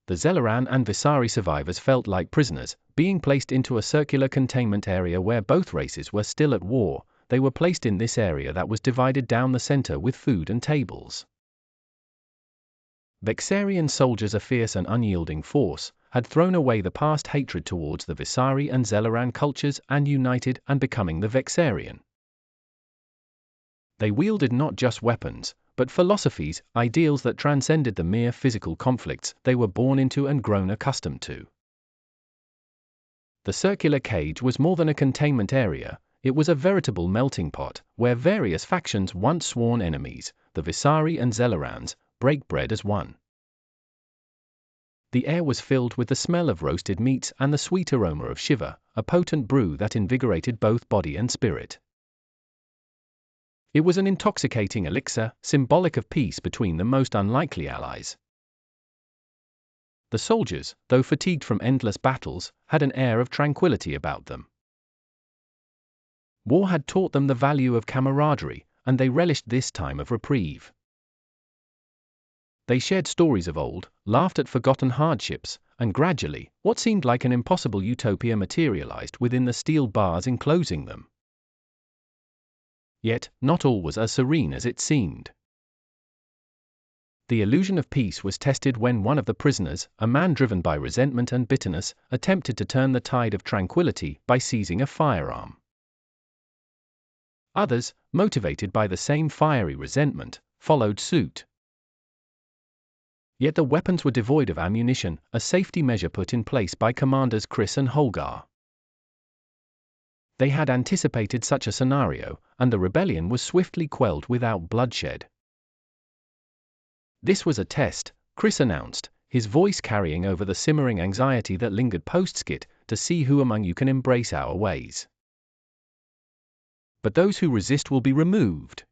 The Zelaran and Visari survivors felt like prisoners, being placed into a circular containment area where both races were still at war. They were placed in this area that was divided down the center with food and tables. Vexarian soldiers, a fierce and unyielding force, had thrown away the past hatred towards the Visari and Zelaran cultures and united and becoming the Vexarian. They wielded not just weapons, but philosophies, ideals that transcended the mere physical conflicts they were born into and grown accustomed to. The circular cage was more than a containment area, it was a veritable melting pot, where various factions, once sworn enemies, the Visari and Zelarans, break bread as one. The air was filled with the smell of roasted meats and the sweet aroma of Shiva, a potent brew that invigorated both body and spirit. It was an intoxicating elixir, symbolic of peace between the most unlikely allies. The soldiers, though fatigued from endless battles, had an air of tranquility about them. War had taught them the value of camaraderie, and they relished this time of reprieve. They shared stories of old, laughed at forgotten hardships, and gradually, what seemed like an impossible utopia materialized within the steel bars enclosing them. Yet, not all was as serene as it seemed. The illusion of peace was tested when one of the prisoners, a man driven by resentment and bitterness, attempted to turn the tide of tranquility by seizing a firearm. Others, motivated by the same fiery resentment, followed suit. Yet the weapons were devoid of ammunition, a safety measure put in place by commanders Chris and Holgar. They had anticipated such a scenario, and the rebellion was swiftly quelled without bloodshed. This was a test, Chris announced, his voice carrying over the simmering anxiety that lingered post-skit, to see who among you can embrace our ways. But those who resist will be removed.